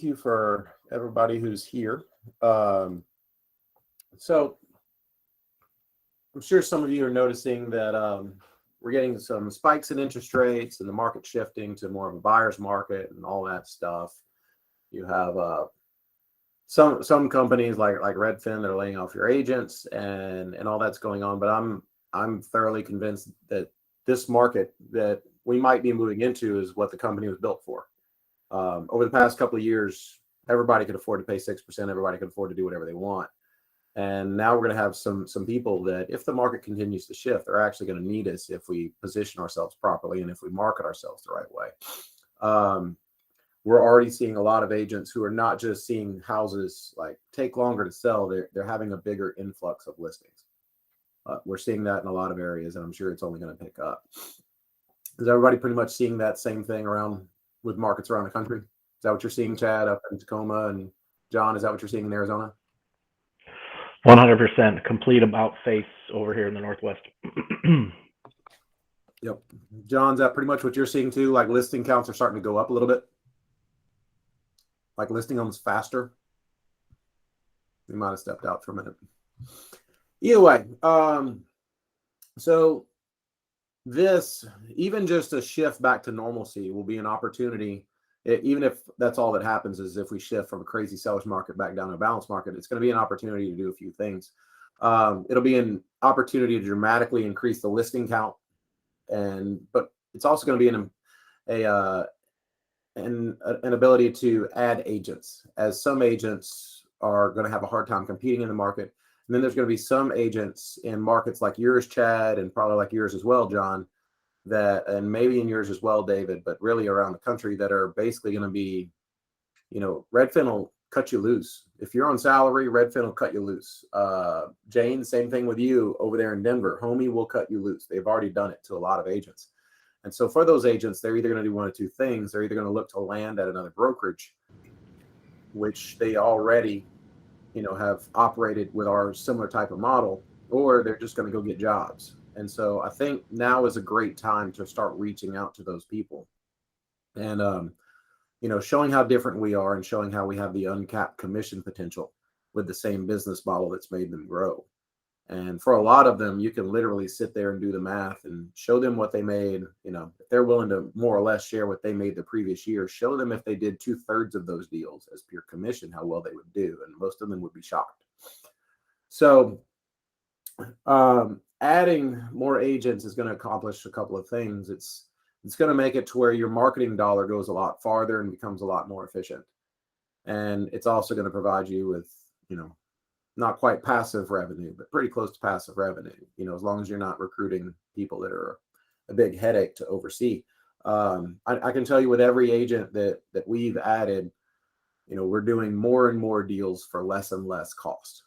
you for everybody who's here. Um, so I'm sure some of you are noticing that we're getting some spikes in interest rates and the market shifting to more of a buyer's market and all that stuff. You have some companies like Redfin that are laying off your agents and all that's going on. But I'm thoroughly convinced that this market that we might be moving into is what the company was built for. Over the past couple of years, everybody could afford to pay 6%. Everybody could afford to do whatever they want. And now we're going to have some people that, if the market continues to shift, they're actually going to need us if we position ourselves properly and if we market ourselves the right way. We're already seeing a lot of agents who are not just seeing houses like take longer to sell; they're having a bigger influx of listings. We're seeing that in a lot of areas, and I'm sure it's only going to pick up. Is everybody pretty much seeing that same thing around with markets around the country? Is that what you're seeing, Chad, up in Tacoma, and John? Is that what you're seeing in Arizona? 100% complete about face over here in the Northwest. Yep. John, is that pretty much what you're seeing too? Like listing counts are starting to go up a little bit? Like listing homes faster? We might have stepped out for a minute. Either way, so this, even just a shift back to normalcy, will be an opportunity. Even if that's all that happens is if we shift from a crazy seller's market back down to a balanced market, it's going to be an opportunity to do a few things. It'll be an opportunity to dramatically increase the listing count, but it's also going to be an ability to add agents, as some agents are going to have a hard time competing in the market. And then there's going to be some agents in markets like yours, Chad, and probably like yours as well, John, and maybe in yours as well, David, but really around the country, that are basically going to be, Redfin will cut you loose. If you're on salary, Redfin will cut you loose. Jane, same thing with you over there in Denver. Homie will cut you loose. They've already done it to a lot of agents. And so for those agents, they're either going to do one of two things. They're either going to look to land at another brokerage, which they already, have operated with our similar type of model, or they're just going to go get jobs. And so I think now is a great time to start reaching out to those people and, showing how different we are and showing how we have the uncapped commission potential with the same business model that's made them grow. And for a lot of them, you can literally sit there and do the math and show them what they made. If they're willing to more or less share what they made the previous year, show them if they did 2/3 of those deals as pure commission, how well they would do. And most of them would be shocked. So adding more agents is going to accomplish a couple of things. It's going to make it to where your marketing dollar goes a lot farther and becomes a lot more efficient. And it's also going to provide you with, not quite passive revenue, but pretty close to passive revenue, as long as you're not recruiting people that are a big headache to oversee. I can tell you with every agent that we've added, we're doing more and more deals for less and less cost,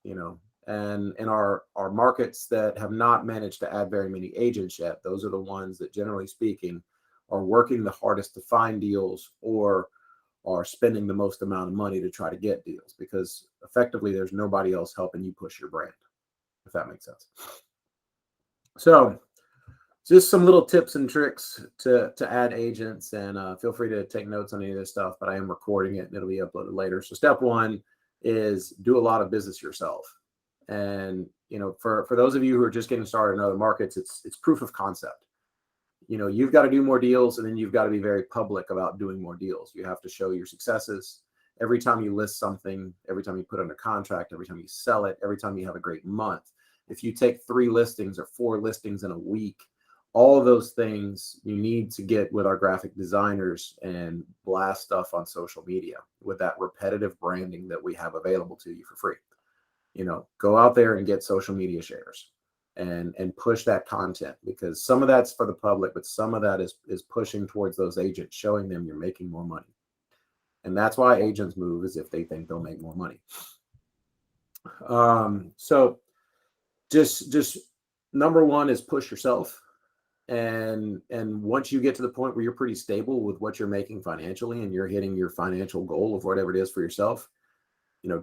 and in our markets that have not managed to add very many agents yet, those are the ones that, generally speaking, are working the hardest to find deals or are spending the most amount of money to try to get deals, because effectively there's nobody else helping you push your brand, if that makes sense. So just some little tips and tricks to add agents, and feel free to take notes on any of this stuff, but I am recording it and it'll be uploaded later. So step one is do a lot of business yourself. And, for those of you who are just getting started in other markets, it's proof of concept. You've got to do more deals, and then you've got to be very public about doing more deals. You have to show your successes. Every time you list something, every time you put under contract, every time you sell it, every time you have a great month. If you take 3 listings or 4 listings in a week, all of those things you need to get with our graphic designers and blast stuff on social media with that repetitive branding that we have available to you for free. Go out there and get social media shares and push that content, because some of that's for the public, but some of that is pushing towards those agents, showing them you're making more money. And that's why agents move, is if they think they'll make more money. So just number one is push yourself. And once you get to the point where you're pretty stable with what you're making financially and you're hitting your financial goal of whatever it is for yourself,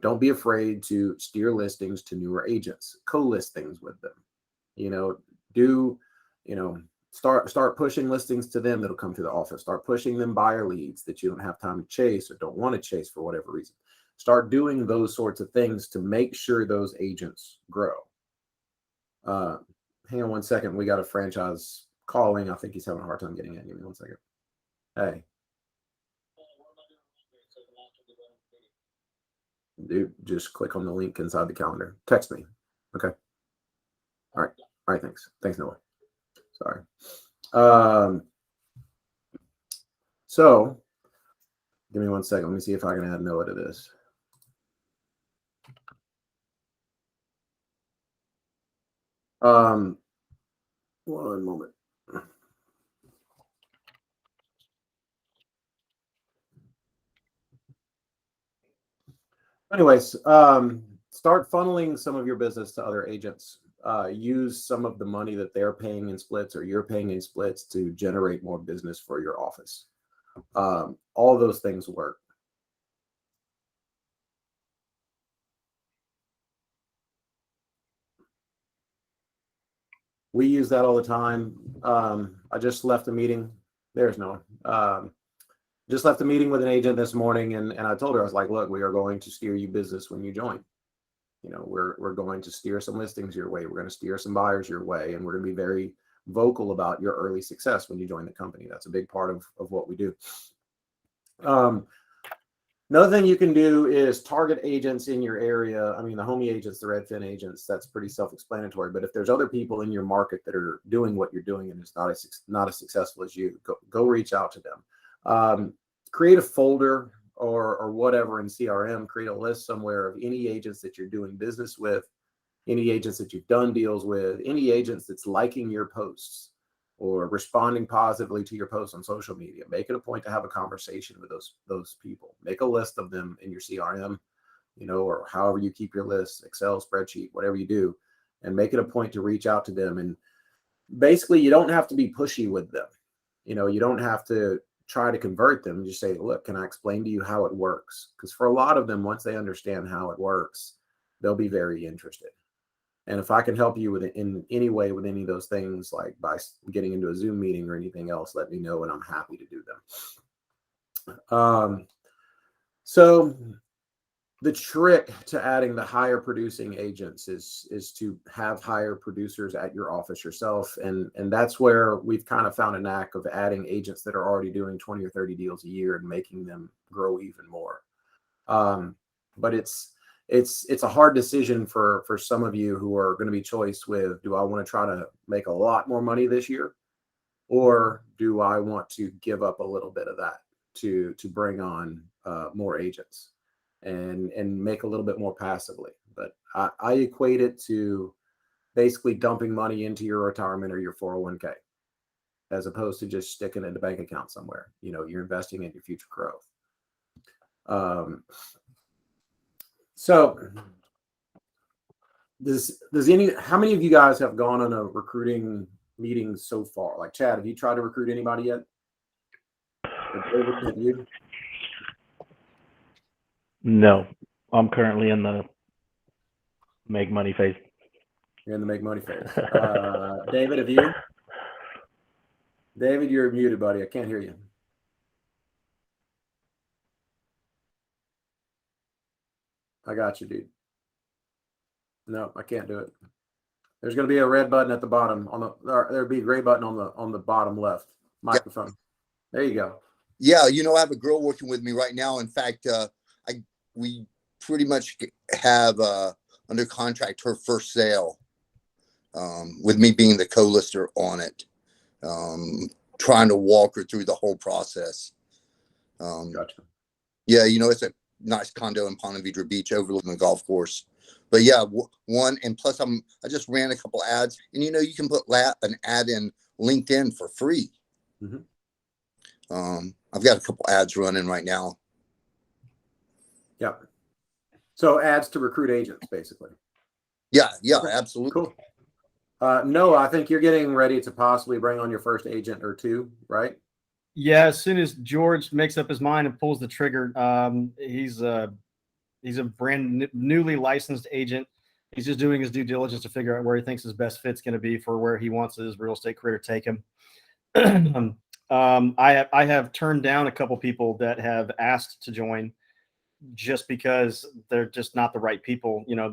don't be afraid to steer listings to newer agents, co-list things with them. start pushing listings to them that'll come to the office. Start pushing them buyer leads that you don't have time to chase or don't want to chase for whatever reason. Start doing those sorts of things to make sure those agents grow. Hang on one second. We got a franchise calling. I think he's having a hard time getting in. Give me one second. Hey. Dude, just click on the link inside the calendar. Text me. Okay. All right. All right. Thanks. Thanks, Noah. Sorry. So give me one second. Let me see if I can add Noah to this. One moment. Anyways, start funneling some of your business to other agents. Use some of the money that they're paying in splits or you're paying in splits to generate more business for your office. All those things work. We use that all the time. I just left a meeting. There's no one. Just left a meeting with an agent this morning, and I told her, I was like, look, we are going to steer you business when you join. You know, we're going to steer some listings your way. We're going to steer some buyers your way, and we're going to be very vocal about your early success when you join the company. That's a big part of what we do. Another thing you can do is target agents in your area. I mean, the Homie agents, the Redfin agents, that's pretty self-explanatory. But if there's other people in your market that are doing what you're doing and it's not as successful as you, go reach out to them. Create a folder or whatever in CRM. Create a list somewhere of any agents that you're doing business with, any agents that you've done deals with, any agents that's liking your posts or responding positively to your posts on social media. Make it a point to have a conversation with those people. Make a list of them in your CRM, you know, or however you keep your list, Excel spreadsheet, whatever you do, and make it a point to reach out to them. And basically, you don't have to be pushy with them. You know, you don't have to try to convert them. Just say, look, can I explain to you how it works? Because for a lot of them, once they understand how it works, they'll be very interested. And if I can help you with it in any way with any of those things, like by getting into a Zoom meeting or anything else, let me know and I'm happy to do them. So the trick to adding the higher producing agents is to have higher producers at your office yourself. And that's where we've kind of found a knack of adding agents that are already doing 20 or 30 deals a year and making them grow even more. But it's a hard decision for some of you who are going to be choiced with, do I want to try to make a lot more money this year? Or do I want to give up a little bit of that to bring on more agents and make a little bit more passively? But I equate it to basically dumping money into your retirement or your 401k, as opposed to just sticking it in a bank account somewhere. You know, you're investing in your future growth. So how many of you guys have gone on a recruiting meeting so far? Like Chad, have you tried to recruit anybody yet? Have you? No, I'm currently in the make money phase. You're in the make money phase. David, have you? David, you're muted, buddy. I can't hear you. I got you, dude. No, I can't do it. There's going to be a red button at the bottom there'll be a gray button on the bottom left microphone. Yeah. There you go. Yeah, you know, I have a girl working with me right now. In fact, we pretty much have under contract her first sale, with me being the co-lister on it, trying to walk her through the whole process. Gotcha. Yeah, you know, it's a nice condo in Ponte Vedra Beach overlooking the golf course. But yeah, and plus I just ran a couple ads, and you know, you can put an ad in LinkedIn for free. Mm-hmm. I've got a couple ads running right now. Yeah. So ads to recruit agents, basically. Yeah, okay. Absolutely. Cool. Noah, I think you're getting ready to possibly bring on your first agent or two, right? Yeah, as soon as George makes up his mind and pulls the trigger, he's a brand newly licensed agent. He's just doing his due diligence to figure out where he thinks his best fit's going to be for where he wants his real estate career to take him. I have turned down a couple people that have asked to join just because they're just not the right people. You know,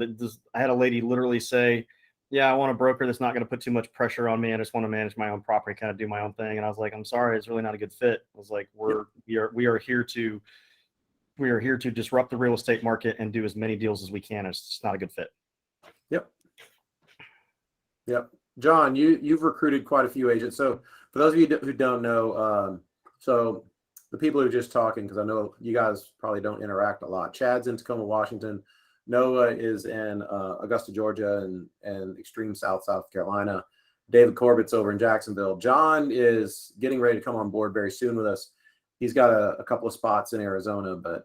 I had a lady literally say, yeah, I want a broker that's not going to put too much pressure on me. I just want to manage my own property, kind of do my own thing. And I was like, I'm sorry, it's really not a good fit. I was like, we are here to disrupt the real estate market and do as many deals as we can. It's just not a good fit. Yep. John, you've recruited quite a few agents. So for those of you who don't know, so the people who are just talking, because I know you guys probably don't interact a lot. Chad's in Tacoma, Washington. Noah is in Augusta, Georgia, and extreme South Carolina. David Corbett's over in Jacksonville. John is getting ready to come on board very soon with us. He's got a couple of spots in Arizona, but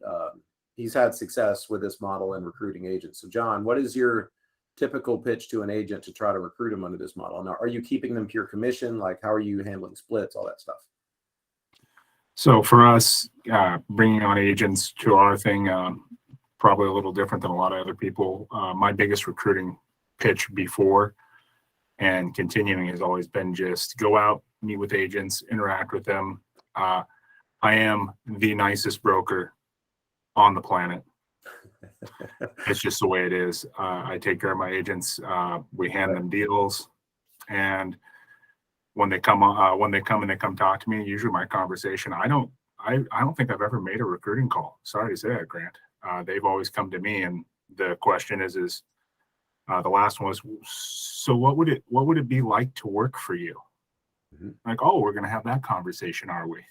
he's had success with this model and recruiting agents. So John, what is your typical pitch to an agent to try to recruit them under this model? Now, are you keeping them pure commission? Like, how are you handling splits, all that stuff? So for us, bringing on agents to our thing, probably a little different than a lot of other people. My biggest recruiting pitch before and continuing has always been just go out, meet with agents, interact with them. I am the nicest broker on the planet. It's just the way it is. I take care of my agents. We hand them deals, and when they come and they come talk to me, usually my conversation, I don't think I've ever made a recruiting call. Sorry to say that, Grant. They've always come to me, and the question is the last one was, so what would it be like to work for you? Mm-hmm. Like, oh, we're going to have that conversation, are we?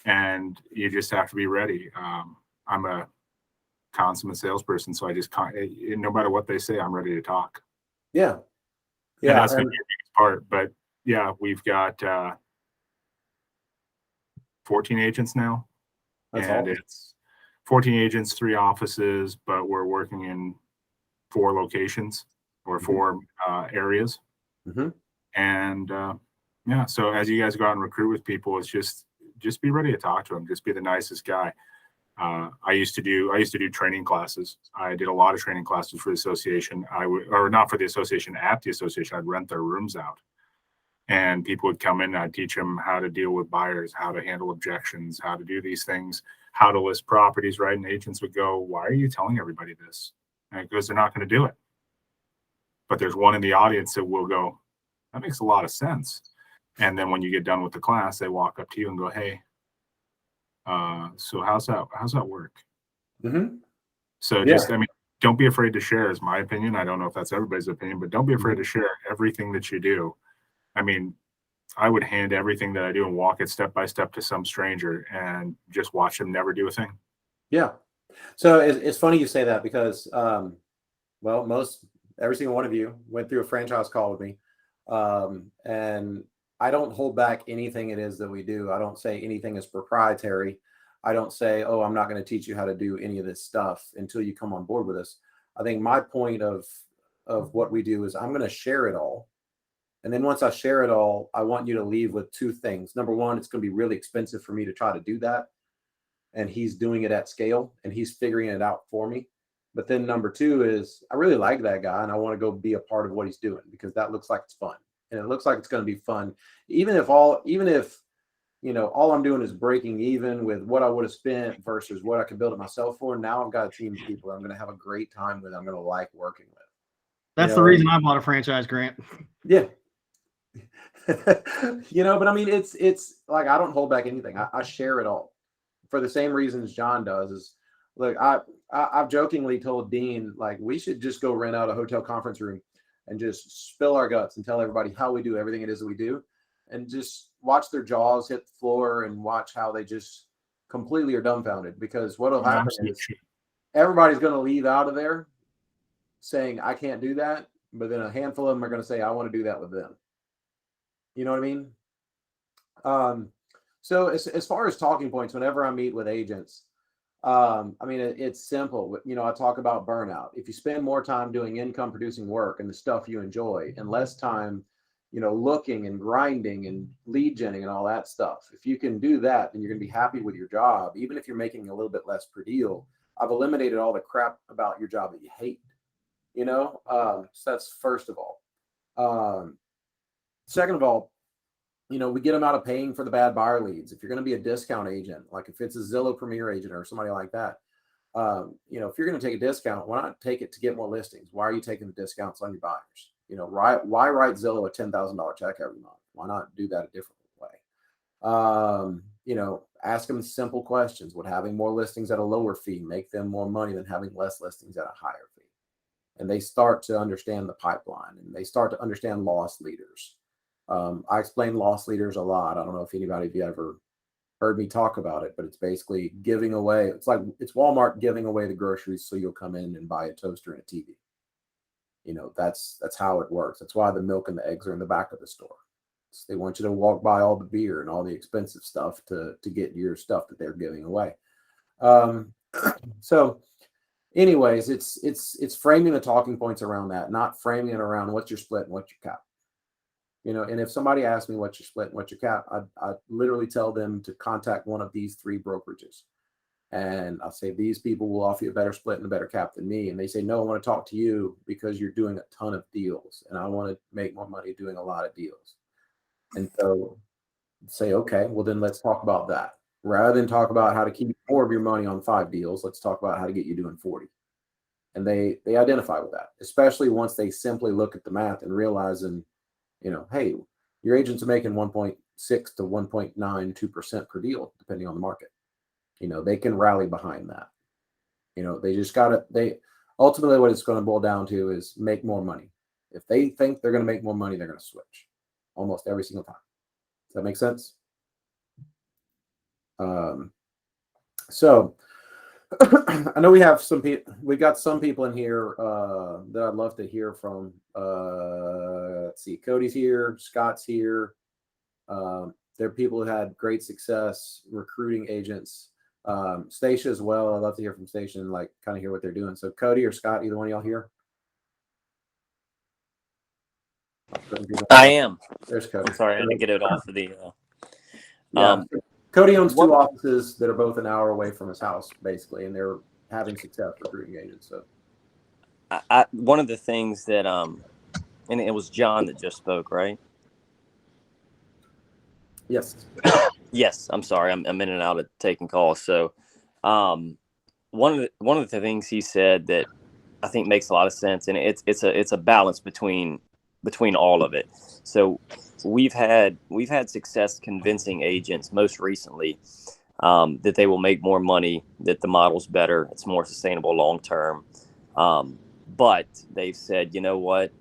And you just have to be ready. I'm a consummate salesperson, so I just no matter what they say, I'm ready to talk. Yeah. And that's the biggest part. But yeah, we've got 14 agents now. That's and awesome. It's 14 agents, 3 offices, but we're working in 4 locations or 4 areas. Mm-hmm. And yeah, so as you guys go out and recruit with people, it's just be ready to talk to them. Just be the nicest guy. I used to do training classes. I did a lot of training classes for the association. Or not for the association, at the association. I'd rent their rooms out, and people would come in. And I'd teach them how to deal with buyers, how to handle objections, how to do these things, how to list properties. Right, and agents would go, "Why are you telling everybody this?" Because they're not going to do it. But there's one in the audience that will go, "That makes a lot of sense." And then when you get done with the class, they walk up to you and go, "Hey, so how's that work?" Mm-hmm. So just, I mean, don't be afraid to share, is my opinion. I don't know if that's everybody's opinion, but don't be afraid to share everything that you do. I mean, I would hand everything that I do and walk it step by step to some stranger and just watch them never do a thing. Yeah. So it's funny you say that because, every single one of you went through a franchise call with me. And I don't hold back anything it is that we do. I don't say anything is proprietary. I don't say, oh, I'm not going to teach you how to do any of this stuff until you come on board with us. I think my point of what we do is I'm going to share it all. And then once I share it all, I want you to leave with 2 things. Number one, it's going to be really expensive for me to try to do that. And he's doing it at scale and he's figuring it out for me. But then number 2 is I really like that guy and I want to go be a part of what he's doing because that looks like it's fun. And it looks like it's going to be fun. Even if all I'm doing is breaking even with what I would have spent versus what I could build it myself for. Now I've got a team of people I'm going to have a great time with. I'm going to like working with. That's the reason I bought a franchise, Grant. Yeah. But I mean, it's like, I don't hold back anything. I share it all for the same reasons John does. Is look, I've jokingly told Dean, like, we should just go rent out a hotel conference room and just spill our guts and tell everybody how we do everything it is that we do, and just watch their jaws hit the floor and watch how they just completely are dumbfounded. Because what'll happen is everybody's going to leave out of there saying, I can't do that. But then a handful of them are going to say, I want to do that with them. You know what I mean? So as far as talking points, whenever I meet with agents, it's simple. I talk about burnout. If you spend more time doing income producing work and the stuff you enjoy and less time, looking and grinding and lead genning and all that stuff, if you can do that, then you're going to be happy with your job. Even if you're making a little bit less per deal, I've eliminated all the crap about your job that you hate. So that's first of all. Second of all, we get them out of paying for the bad buyer leads. If you're going to be a discount agent, like if it's a Zillow Premier agent or somebody like that, if you're going to take a discount, why not take it to get more listings? Why are you taking the discounts on your buyers? Why write Zillow a $10,000 check every month? Why not do that a different way? Ask them simple questions. Would having more listings at a lower fee make them more money than having less listings at a higher fee? And they start to understand the pipeline, and they start to understand loss leaders. I explain loss leaders a lot. I don't know if anybody of you ever heard me talk about it, but it's basically giving away. It's Walmart giving away the groceries so you'll come in and buy a toaster and a TV. That's how it works. That's why the milk and the eggs are in the back of the store. They want you to walk by all the beer and all the expensive stuff to get your stuff that they're giving away. So anyways, it's framing the talking points around that, not framing it around what's your split and what's your cap. And if somebody asks me what's your split and what's your cap, I literally tell them to contact one of these 3 brokerages. And I'll say, these people will offer you a better split and a better cap than me. And they say, no, I want to talk to you because you're doing a ton of deals. And I want to make more money doing a lot of deals. And so say, okay, well then let's talk about that. Rather than talk about how to keep more of your money on 5 deals, let's talk about how to get you doing 40. And they identify with that, especially once they simply look at the math and realizing, hey, your agents are making 1.6 to 1.92% per deal, depending on the market. They can rally behind that. They just ultimately what it's going to boil down to is make more money. If they think they're going to make more money, they're going to switch almost every single time. Does that make sense? So I know we got some people in here that I'd love to hear from. Let's see, Cody's here, Scott's here. They're people who had great success recruiting agents. Stacia as well. I'd love to hear from Stacia and kind of hear what they're doing. So Cody or Scott, either one of y'all here? I am. There's Cody. I'm sorry, I had to get it off of the. Cody owns 2 offices that are both an hour away from his house, basically, and they're having success recruiting agents. So, one of the things that and it was John that just spoke, right? Yes. Yes. I'm sorry, I'm in and out of taking calls. So, one of the things he said that I think makes a lot of sense, and it's a balance between all of it. So we've had success convincing agents most recently that they will make more money, that the model's better, it's more sustainable long term. But they've said, you know what,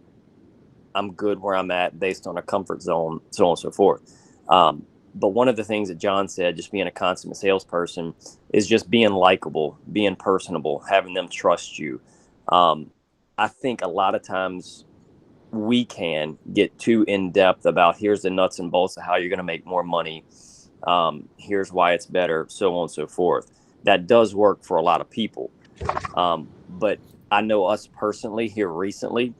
I'm good where I'm at based on a comfort zone, so on and so forth. But one of the things that John said, just being a consummate salesperson, is just being likable, being personable, having them trust you. I think a lot of times we can get too in depth about here's the nuts and bolts of how you're going to make more money. Here's why it's better, so on and so forth. That does work for a lot of people. But I know us personally here recently,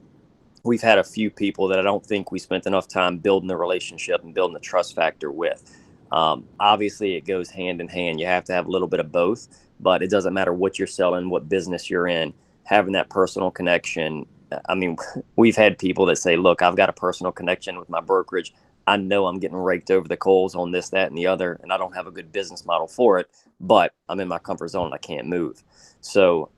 we've had a few people that I don't think we spent enough time building the relationship and building the trust factor with. Obviously, it goes hand in hand. You have to have a little bit of both, but it doesn't matter what you're selling, what business you're in, having that personal connection. I mean, we've had people that say, look, I've got a personal connection with my brokerage. I know I'm getting raked over the coals on this, that, and the other, and I don't have a good business model for it, but I'm in my comfort zone and I can't move. So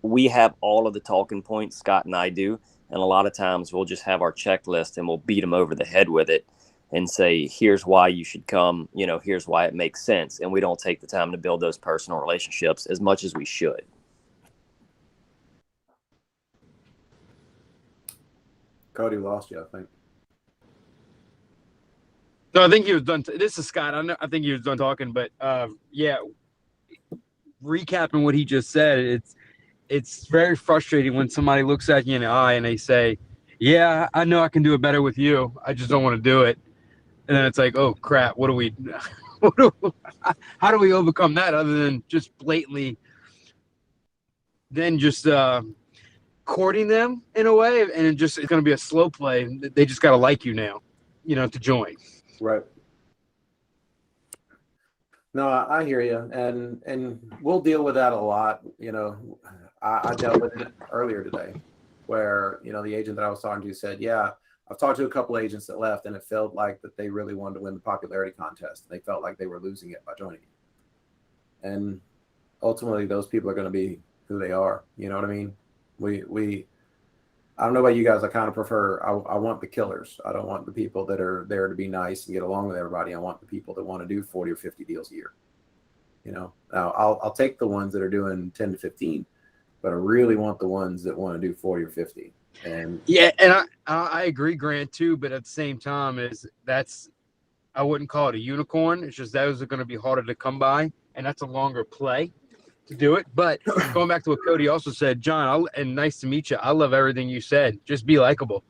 we have all of the talking points, Scott and I do, and a lot of times we'll just have our checklist and we'll beat them over the head with it and say, here's why you should come, here's why it makes sense. And we don't take the time to build those personal relationships as much as we should. Cody lost you, I think. No, I think he was done. This is Scott. I think he was done talking, but yeah, recapping what he just said, it's very frustrating when somebody looks at you in the eye and they say, yeah, I know I can do it better with you. I just don't want to do it. And then it's like, oh crap, how do we overcome that other than just blatantly then just courting them in a way, and it's going to be a slow play. They just got to like you now, to join. Right. No, I hear you, and we'll deal with that a lot. I dealt with it earlier today, where the agent that I was talking to said, "Yeah, I've talked to a couple agents that left, and it felt like that they really wanted to win the popularity contest. They felt like they were losing it by joining it, and ultimately, those people are going to be who they are. You know what I mean? I don't know about you guys. I kind of prefer. I want the killers. I don't want the people that are there to be nice and get along with everybody. I want the people that want to do 40 or 50 deals a year. Now I'll take the ones that are doing 10 to 15, but I really want the ones that want to do 40 or 50. And yeah, and I agree, Grant, too. But at the same time, I wouldn't call it a unicorn. It's just those are going to be harder to come by, and that's a longer play to do it. But going back to what Cody also said, John, and nice to meet you. I love everything you said. Just be likable.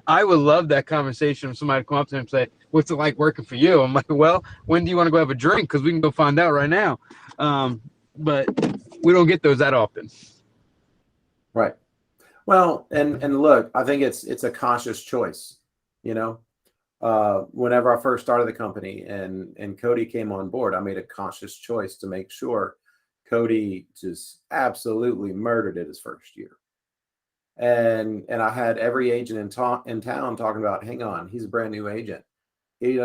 I would love that conversation if somebody come up to him and say, "What's it like working for you?" I'm like, "Well, when do you want to go have a drink? Because we can go find out right now." But we don't get those that often. right. Well, and look, I think it's a conscious choice. Whenever I first started the company and Cody came on board, I made a conscious choice to make sure Cody just absolutely murdered it his first year. And I had every agent in town talking about, hang on, he's a brand new agent. He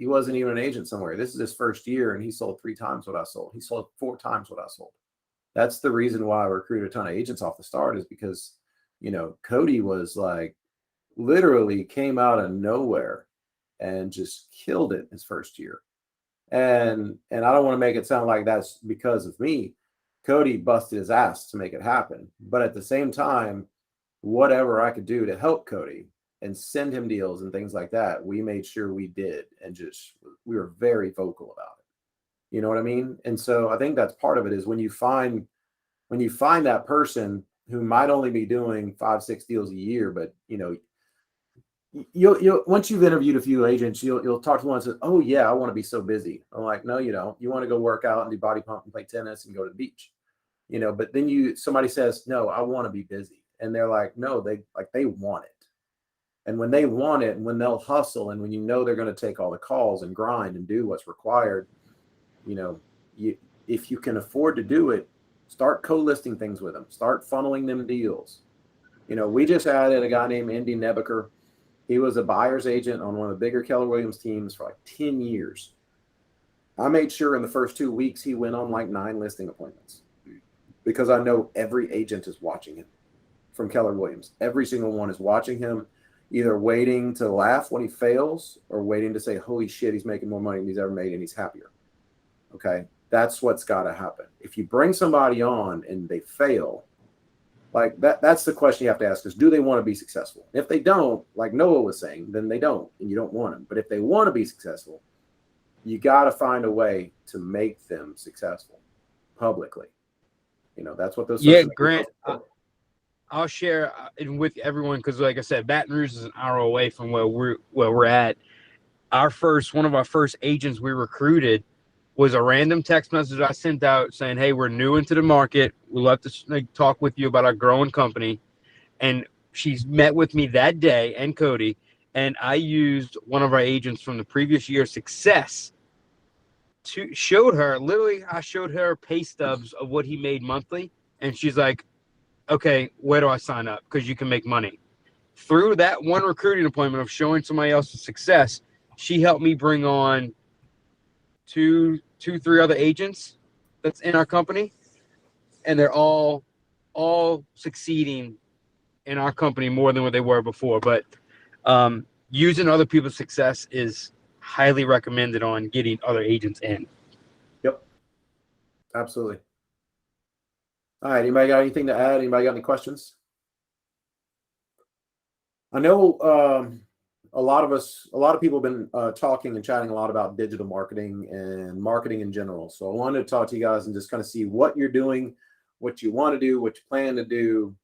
wasn't even an agent somewhere. This is his first year, and he sold 3 times what I sold. He sold 4 times what I sold. That's the reason why I recruited a ton of agents off the start, is because, Cody was like, literally came out of nowhere and just killed it his first year. And I don't want to make it sound like that's because of me. Cody busted his ass to make it happen. But at the same time, whatever I could do to help Cody and send him deals and things like that, we made sure we did. And we were very vocal about it. You know what I mean? And so I think that's part of it, is when you find that person who might only be doing 5-6 deals a year, but you'll once you've interviewed a few agents, you'll talk to one and say, "Oh yeah, I want to be so busy." I'm like, "No, you don't. You want to go work out and do body pump and play tennis and go to the beach." But then somebody says, "No, I want to be busy." And they're like, "No, they want it." And when they want it, and when they'll hustle, and when they're going to take all the calls and grind and do what's required, if you can afford to do it, start co-listing things with them. Start funneling them deals. We just added a guy named Andy Nebeker. He was a buyer's agent on one of the bigger Keller Williams teams for like 10 years. I made sure in the first 2 weeks he went on like 9 listing appointments, because I know every agent is watching him from Keller Williams. Every single one is watching him, either waiting to laugh when he fails or waiting to say, "Holy shit, he's making more money than he's ever made and he's happier." Okay. That's what's got to happen. If you bring somebody on and they fail, like that's the question you have to ask, is do they want to be successful? If they don't, like Noah was saying, then they don't, and you don't want them. But if they want to be successful, you got to find a way to make them successful publicly. That's what those. Yeah, Grant, I'll share with everyone, because like I said, Baton Rouge is an hour away from where we're at. One of our first agents we recruited was a random text message I sent out saying, "Hey, we're new into the market. We'd love to talk with you about our growing company." And she's met with me that day, and Cody, and I used one of our agents from the previous year's success I showed her pay stubs of what he made monthly. And she's like, "Okay, where do I sign up? Because you can make money." Through that one recruiting appointment of showing somebody else's success, she helped me bring on 3 other agents that's in our company, and they're all succeeding in our company more than what they were before. But using other people's success is highly recommended on getting other agents in. Yep, absolutely. All right, anybody got anything to add? Anybody got any questions? I know a lot of people have been talking and chatting a lot about digital marketing and marketing in general. So I wanted to talk to you guys and just kind of see what you're doing, what you want to do, what you plan to do,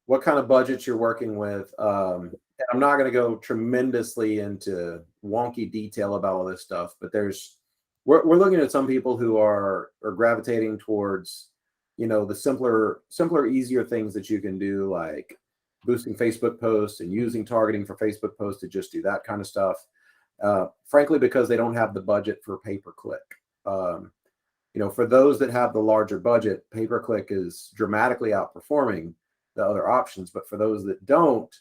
what kind of budgets you're working with. And I'm not going to go tremendously into wonky detail about all this stuff, but we're looking at some people who are gravitating towards, the simpler, easier things that you can do, like boosting Facebook posts and using targeting for Facebook posts to just do that kind of stuff. Frankly, because they don't have the budget for pay-per-click. for those that have the larger budget, pay-per-click is dramatically outperforming the other options. But for those that don't,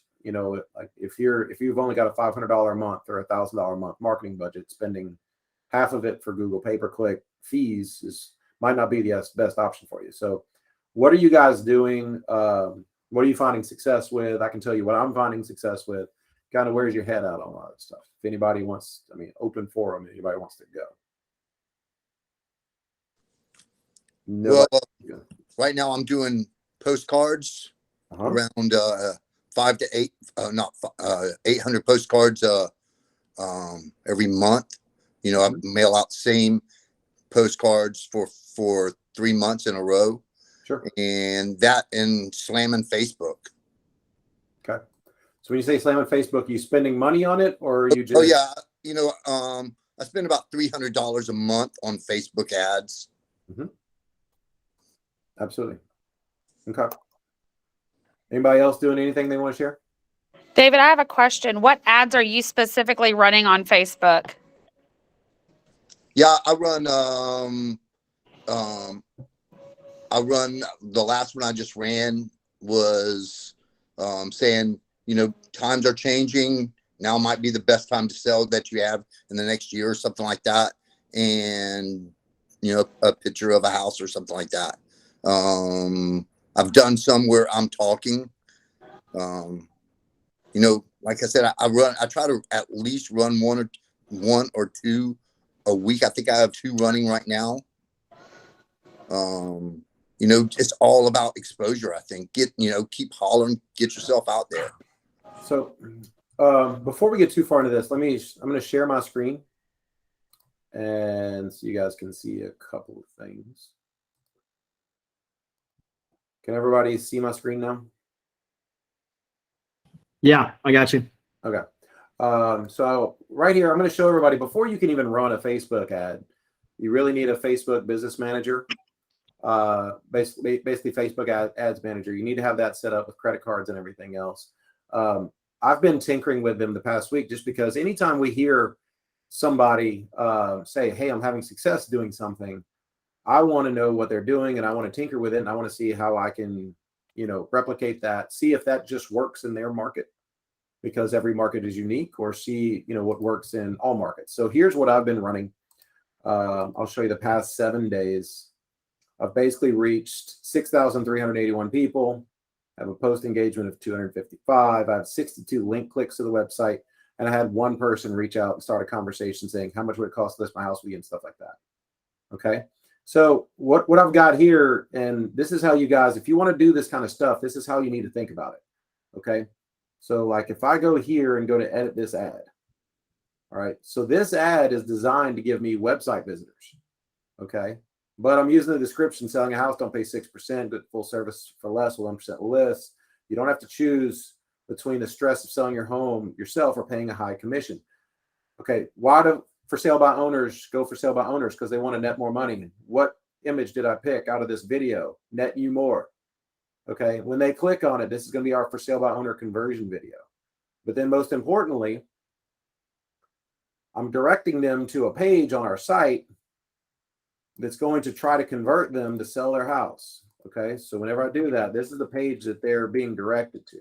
like if you've only got a $500 a month or $1,000 a month marketing budget, spending half of it for Google pay-per-click fees might not be the best option for you. So what are you guys doing? What are you finding success with? I can tell you what I'm finding success with. Kind of where's your head at on a lot of stuff? If anybody wants, open forum, anybody wants to go. Well, right now I'm doing postcards around 5 to 8, 800 postcards every month. I mail out same postcards for 3 months in a row. Sure. And slamming Facebook. Okay. So when you say slamming Facebook, are you spending money on it, or are you just? Oh yeah, I spend about $300 a month on Facebook ads. Mm-hmm. Absolutely. Okay. Anybody else doing anything they want to share? David, I have a question. What ads are you specifically running on Facebook? Yeah, I run the last one I just ran was saying, times are changing. Now might be the best time to sell that you have in the next year or something like that. And, a picture of a house or something like that. I've done some where I'm talking, like I said, I try to at least run one or two a week. I think I have 2 running right now. It's all about exposure. I think keep hollering, get yourself out there. So, before we get too far into this, I'm going to share my screen, and so you guys can see a couple of things. Can everybody see my screen now? Yeah, I got you. Okay. So right here, I'm going to show everybody, before you can even run a Facebook ad, you really need a Facebook Business Manager. Basically Facebook Ads Manager. You need to have that set up with credit cards and everything else. I've been tinkering with them the past week, just because anytime we hear somebody say, hey, I'm having success doing something, I want to know what they're doing, and I want to tinker with it, and I want to see how I can, replicate that, see if that just works in their market, because every market is unique, or see, what works in all markets. So here's what I've been running. I'll show you the past 7 days. I've basically reached 6,381 people. I have a post engagement of 255. I have 62 link clicks to the website. And I had one person reach out and start a conversation saying, how much would it cost to list my house with you, and stuff like that. Okay. So what I've got here, and this is how you guys, if you want to do this kind of stuff, this is how you need to think about it. Okay. So like if I go here and go to edit this ad. All right. So this ad is designed to give me website visitors. Okay. But I'm using the description, selling a house, don't pay 6%, good full service for less with 1% list. You don't have to choose between the stress of selling your home yourself or paying a high commission. Okay, why do for sale by owners go for sale by owners? Because they want to net more money. What image did I pick out of this video? Net you more. Okay, when they click on it, this is going to be our for sale by owner conversion video. But then most importantly, I'm directing them to a page on our site that's going to try to convert them to sell their house. Okay, so whenever I do that, this is the page that they're being directed to.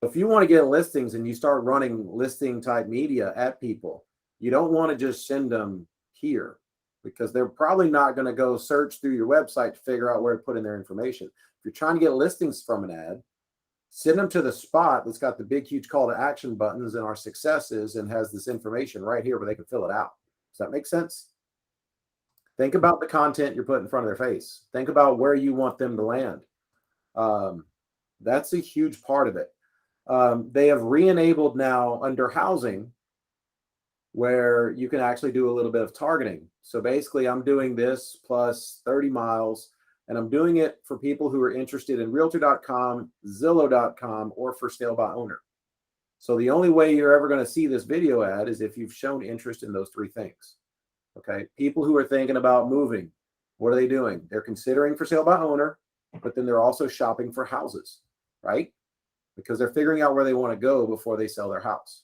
If you want to get listings and you start running listing type media at people, you don't want to just send them here, because they're probably not going to go search through your website to figure out where to put in their information. If you're trying to get listings from an ad, send them to the spot that's got the big, huge call to action buttons and our successes, and has this information right here where they can fill it out. Does that make sense? Think about the content you're putting in front of their face. Think about where you want them to land. That's a huge part of it. They have re-enabled now under housing, where you can actually do a little bit of targeting. So basically I'm doing this plus 30 miles, and I'm doing it for people who are interested in realtor.com, Zillow.com, or for sale by owner. So the only way you're ever going to see this video ad is if you've shown interest in those 3 things. Okay. People who are thinking about moving, what are they doing? They're considering for sale by owner, but then they're also shopping for houses, right? Because they're figuring out where they want to go before they sell their house.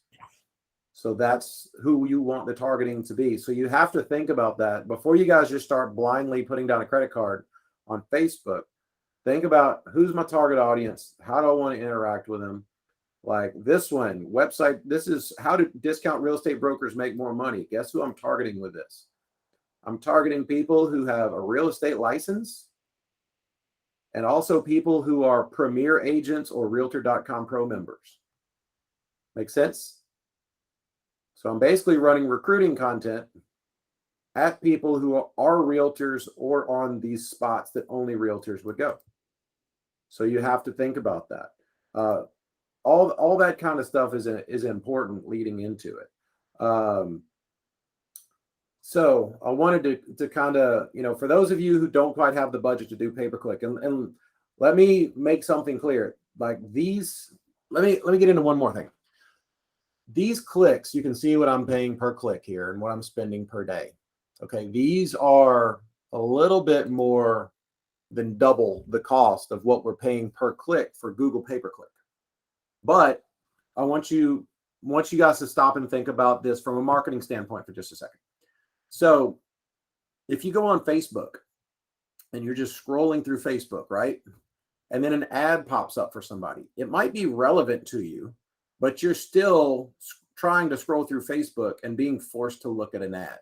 So that's who you want the targeting to be. So you have to think about that before you guys just start blindly putting down a credit card on Facebook. Think about who's my target audience. How do I want to interact with them? Like this one website, this is how do discount real estate brokers make more money? Guess who I'm targeting with this? I'm targeting people who have a real estate license and also people who are Premier agents or Realtor.com Pro members. Make sense? So I'm basically running recruiting content at people who are realtors or on these spots that only realtors would go. So you have to think about that. All that kind of stuff is important leading into it. So I wanted to kind of, for those of you who don't quite have the budget to do pay-per-click, and let me make something clear. Like these, let me get into one more thing. These clicks, you can see what I'm paying per click here and what I'm spending per day. Okay, these are a little bit more than double the cost of what we're paying per click for Google pay-per-click. But I want you guys to stop and think about this from a marketing standpoint for just a second. So if you go on Facebook and you're just scrolling through Facebook, right? And then an ad pops up for somebody. It might be relevant to you, but you're still trying to scroll through Facebook and being forced to look at an ad.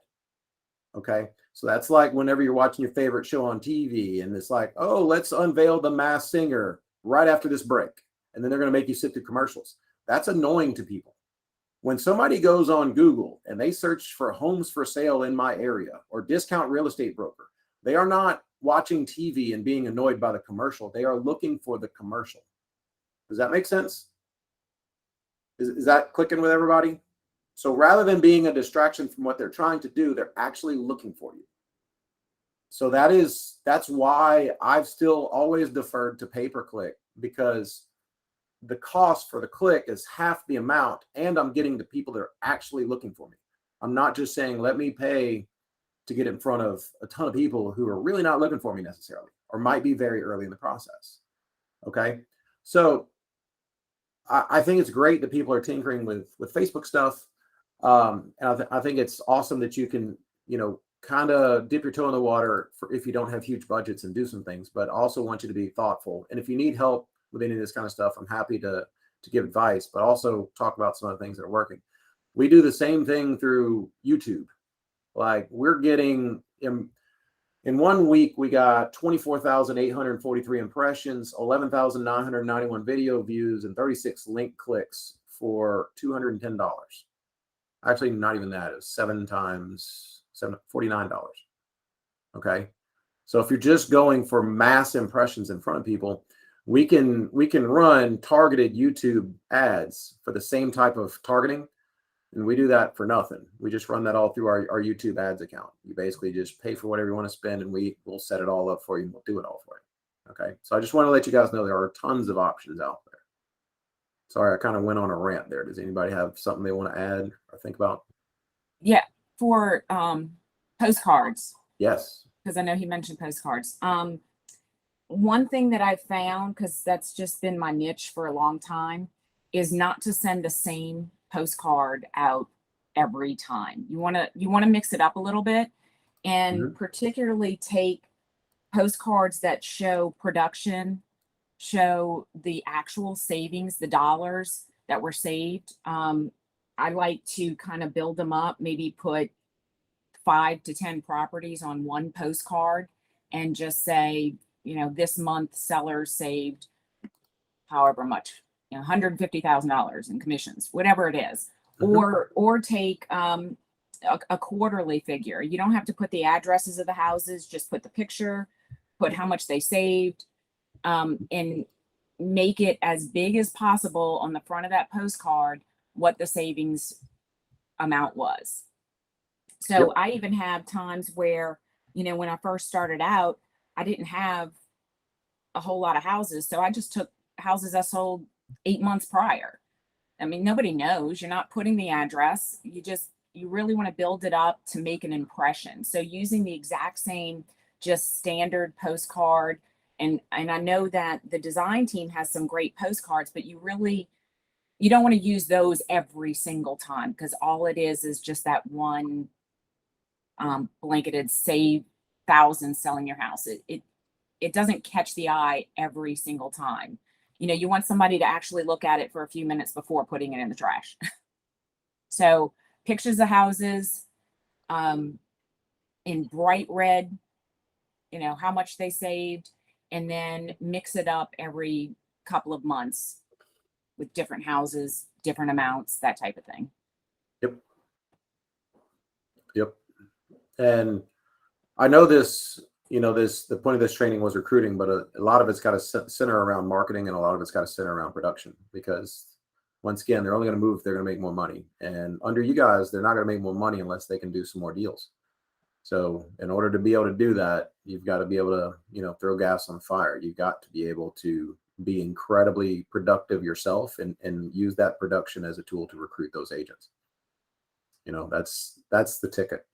Okay. So that's like whenever you're watching your favorite show on TV and it's like, oh, let's unveil the Masked Singer right after this break. And then they're going to make you sit through commercials. That's annoying to people. When somebody goes on Google and they search for homes for sale in my area or discount real estate broker, they are not watching TV and being annoyed by the commercial. They are looking for the commercial. Does that make sense? Is that clicking with everybody? So rather than being a distraction from what they're trying to do, they're actually looking for you. So that's why I've still always deferred to pay-per-click, because the cost for the click is half the amount and I'm getting the people that are actually looking for me. I'm not just saying, let me pay to get in front of a ton of people who are really not looking for me necessarily, or might be very early in the process. Okay. So I think it's great that people are tinkering with Facebook stuff. And I think it's awesome that you can, kind of dip your toe in the water for if you don't have huge budgets and do some things, but also want you to be thoughtful. And if you need help with any of this kind of stuff, I'm happy to give advice, but also talk about some of the things that are working. We do the same thing through YouTube. Like we're getting in 1 week, we got 24,843 impressions, 11,991 video views, and 36 link clicks for $210. Actually, not even that. It was 7 times $7, $49. Okay. So if you're just going for mass impressions in front of people, we can run targeted YouTube ads for the same type of targeting. And we do that for nothing. We just run that all through our YouTube ads account. You basically just pay for whatever you want to spend and we'll set it all up for you and we'll do it all for you. Okay. So I just want to let you guys know there are tons of options out there. Sorry, I kind of went on a rant there. Does anybody have something they want to add or think about? Yeah, for postcards. Yes. Because I know he mentioned postcards. One thing that I've found, because that's just been my niche for a long time, is not to send the same postcard out every time. You want to mix it up a little bit, and particularly take postcards that show production, show the actual savings, the dollars that were saved. I like to kind of build them up, maybe put 5 to 10 properties on one postcard and just say, this month seller saved however much, $150,000 in commissions, whatever it is, or take a quarterly figure. You don't have to put the addresses of the houses, just put the picture, put how much they saved, and make it as big as possible on the front of that postcard what the savings amount was. So I even have times where, when I first started out, I didn't have a whole lot of houses. So I just took houses I sold 8 months prior. I mean, nobody knows. You're not putting the address. You really want to build it up to make an impression. So using the exact same, just standard postcard. And I know that the design team has some great postcards, but you really, you don't want to use those every single time because all it is just that one blanketed save thousands selling your house. It doesn't catch the eye every single time. You know, you want somebody to actually look at it for a few minutes before putting it in the trash. So pictures of houses in bright red, you know, how much they saved, and then mix it up every couple of months with different houses, different amounts, that type of thing. Yep. And I know this, you know, the point of this training was recruiting, but a lot of it's got to center around marketing, and a lot of it's got to center around production, because once again, they're only going to move if they're going to make more money. And under you guys, they're not going to make more money unless they can do some more deals. So in order to be able to do that, you've got to be able to, you know, throw gas on the fire. You've got to be able to be incredibly productive yourself and use that production as a tool to recruit those agents. You know, that's the ticket.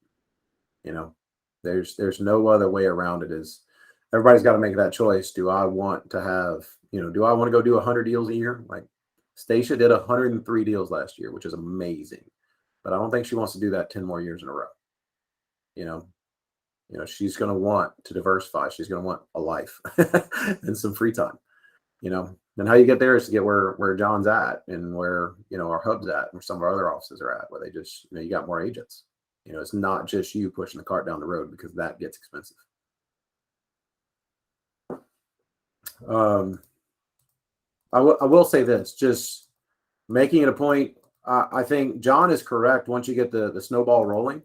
You know, there's no other way around it. Is everybody's got to make that choice. Do I want to have, you know, do I want to go do 100 deals a year? Like Stacia did 103 deals last year, which is amazing, but I don't think she wants to do that 10 more years in a row. You know, she's going to want to diversify. She's going to want a life and some free time, you know, and how you get there is to get where John's at, and where, you know, our hub's at, where some of our other offices are at, where they just, you know, you got more agents. You know, it's not just you pushing the cart down the road, because that gets expensive. I will say this, just making it a point. I think John is correct. Once you get the snowball rolling,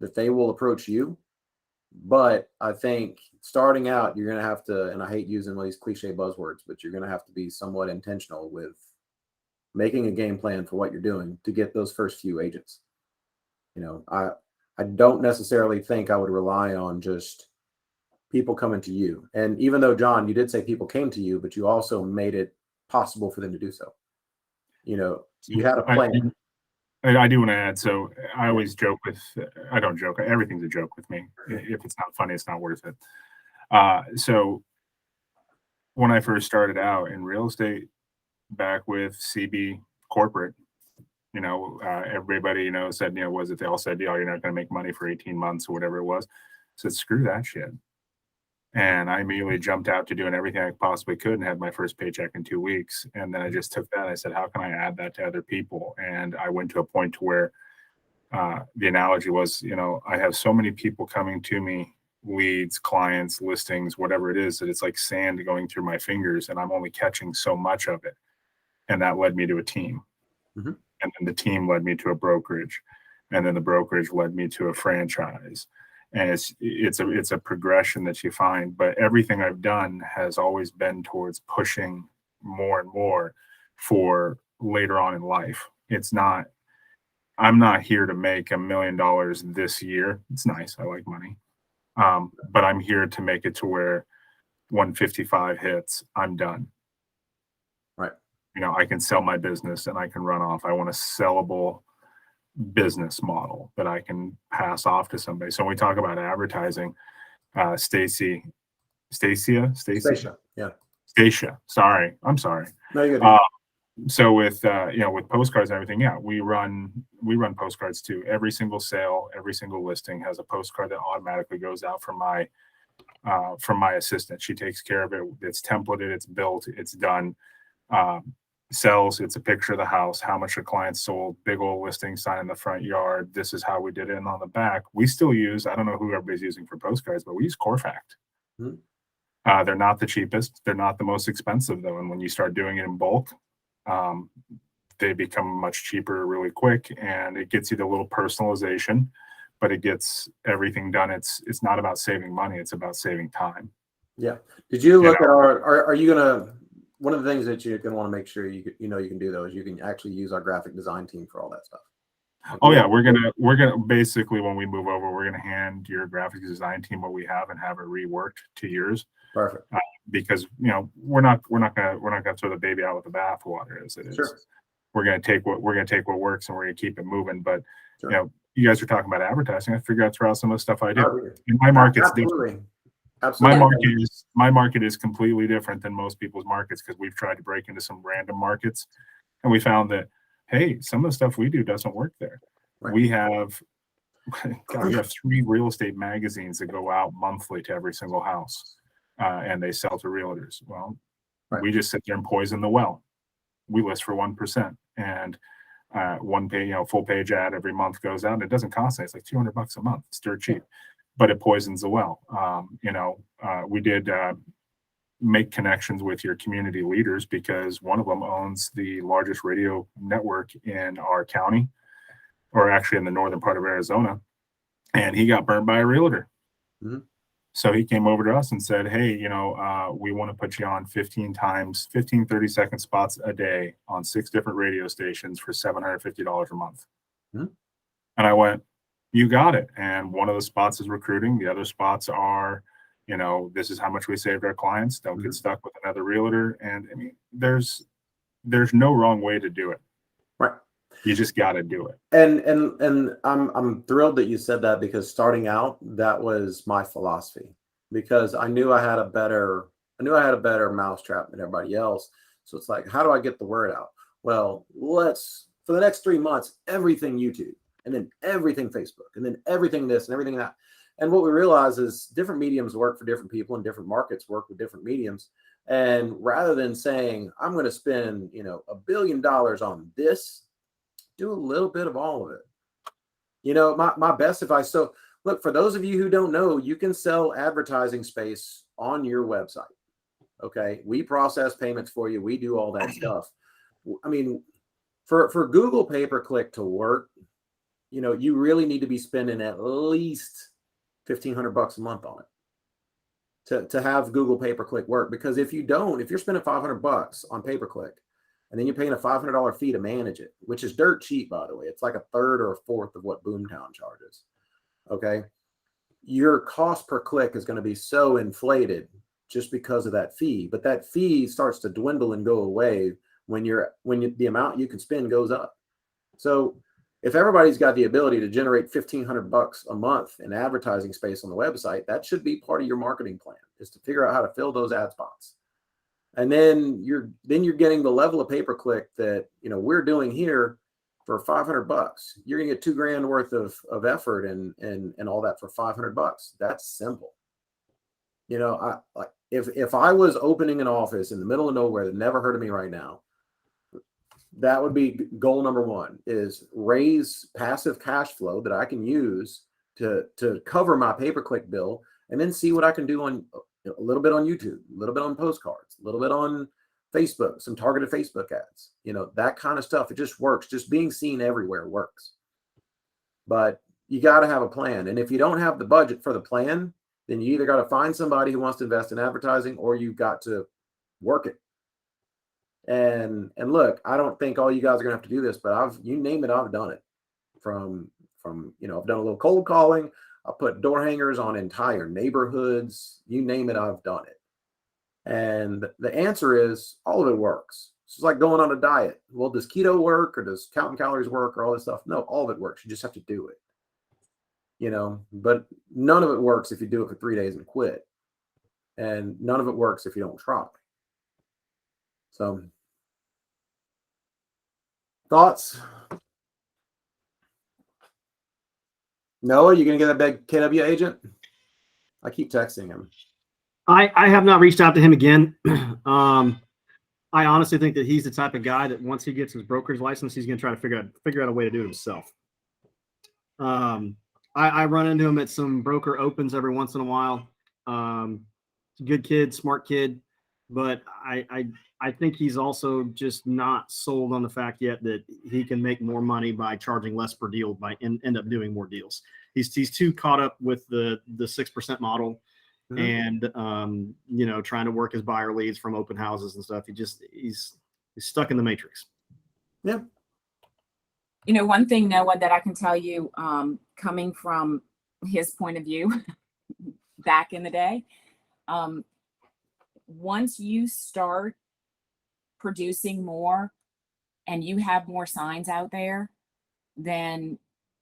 that they will approach you. But I think starting out, you're going to have to, and I hate using all these cliche buzzwords, but you're going to have to be somewhat intentional with making a game plan for what you're doing to get those first few agents. You know, I don't necessarily think I would rely on just people coming to you. And even though, John, you did say people came to you, but you also made it possible for them to do so. You know, you had a plan. I do want to add, so I always joke with, I don't joke, everything's a joke with me. If it's not funny, it's not worth it. So when I first started out in real estate, back with CB Corporate, you know, everybody, you know, said, you know, they all said, you're not going to make money for 18 months or whatever it was. I said, screw that shit. And I immediately jumped out to doing everything I possibly could, and had my first paycheck in 2 weeks. And then I just took that and I said, how can I add that to other people? And I went to a point to where the analogy was, you know, I have so many people coming to me, leads, clients, listings, whatever it is, that it's like sand going through my fingers, and I'm only catching so much of it. And that led me to a team. Mm-hmm. And then the team led me to a brokerage. And then the brokerage led me to a franchise. And it's a progression that you find, but everything I've done has always been towards pushing more and more for later on in life. I'm not here to make $1 million this year. It's nice. I like money. But I'm here to make it to where 155 hits, I'm done. Right. You know, I can sell my business and I can run off. I want a sellable business model that I can pass off to somebody. So when we talk about advertising, Stacia, Yeah. Stacia. Sorry. I'm sorry. No, you're good. So with you know, with postcards and everything, yeah, we run postcards too. Every single sale, every single listing has a postcard that automatically goes out from my assistant. She takes care of it. It's templated, it's built, it's done. Sells, it's a picture of the house, how much the client sold, big old listing sign in the front yard. This is how we did it. And on the back, we still use, I don't know who everybody's using for postcards, but we use Corfact. Mm-hmm. They're not the cheapest. They're not the most expensive though. And when you start doing it in bulk, they become much cheaper really quick, and it gets you the little personalization, but it gets everything done. It's not about saving money. It's about saving time. Yeah. Did you look at are you going to, one of the things that you're going to want to make sure you can do though is you can actually use our graphic design team for all that stuff. Oh yeah, we're gonna basically, when we move over, we're gonna hand your graphic design team what we have and have it reworked to yours. Perfect. Because you know we're not gonna throw the baby out with the bathwater as it is. Sure. We're gonna take what works and we're gonna keep it moving. But Sure. you know, you guys are talking about advertising. I figured I'd throw out some of the stuff I do. Oh, And my market's absolutely. different. Absolutely. My market is completely different than most people's markets, because we've tried to break into some random markets And we found that, hey, some of the stuff we do doesn't work there. Right. We have, God, we have 3 real estate magazines that go out monthly to every single house, and they sell to realtors. Well, Right. we just sit there and poison the well. We list for 1%, and one page, full page ad every month goes out, and it doesn't cost us. It's like $200 a month. It's dirt cheap, but it poisons the well. We did make connections with your community leaders, because one of them owns the largest radio network in our county, or actually in the northern part of Arizona, and he got burnt by a realtor. Mhm. So he came over to us and said, hey, we want to put you on 15 30-second spots a day on 6 different radio stations for $750 a month. Mhm. And I went, you got it. And one of the spots is recruiting. The other spots are, this is how much we saved our clients. Don't get stuck with another realtor. And I mean, there's no wrong way to do it. Right. You just got to do it. And I'm thrilled that you said that, because starting out, that was my philosophy, because I knew I had a better mousetrap than everybody else. So it's like, how do I get the word out? Well, for the next 3 months, everything YouTube, and then everything Facebook, and then everything this and everything that. And what we realize is different mediums work for different people, and different markets work with different mediums. And rather than saying, I'm going to spend, $1 billion on this, do a little bit of all of it. My best advice. So look, for those of you who don't know, you can sell advertising space on your website. Okay. We process payments for you. We do all that stuff. I mean, for Google pay-per-click to work, you really need to be spending at least $1,500 a month on it to have Google pay-per-click work. Because if you're spending $500 on pay-per-click, and then you're paying a $500 fee to manage it, which is dirt cheap, by the way. It's like a third or a fourth of what Boomtown charges. Okay. Your cost per click is going to be so inflated just because of that fee. But that fee starts to dwindle and go away when the amount you can spend goes up. So if everybody's got the ability to generate $1,500 a month in advertising space on the website, that should be part of your marketing plan, is to figure out how to fill those ad spots. And then you're getting the level of pay-per-click that we're doing here for $500. You're gonna get $2,000 worth of effort and all that for $500. That's simple. If I was opening an office in the middle of nowhere that never heard of me right now, that would be goal number 1, is raise passive cash flow that I can use to cover my pay-per-click bill, and then see what I can do on a little bit on YouTube, a little bit on postcards, a little bit on Facebook, some targeted Facebook ads, that kind of stuff. It just works. Just being seen everywhere works. But you got to have a plan. And if you don't have the budget for the plan, then you either got to find somebody who wants to invest in advertising, or you've got to work it. And look, I don't think all you guys are going to have to do this, but you name it, I've done it. From I've done a little cold calling. I put door hangers on entire neighborhoods. You name it, I've done it. And the answer is all of it works. It's like going on a diet. Well, does keto work, or does counting calories work, or all this stuff? No, all of it works. You just have to do it. But none of it works if you do it for 3 days and quit. And none of it works if you don't try. So, thoughts? Noah, you gonna get that big KW agent? I keep texting him. I have not reached out to him again. I honestly think that he's the type of guy that once he gets his broker's license, he's going to try to figure out a way to do it himself. I run into him at some broker opens every once in a while. Good kid, smart kid, but I think he's also just not sold on the fact yet that he can make more money by charging less per deal by end up doing more deals. He's too caught up with the 6% model. And trying to work his buyer leads from open houses and stuff. He's stuck in the matrix. Yeah. One thing, Noah, that I can tell you, coming from his point of view back in the day, once you start producing more and you have more signs out there, then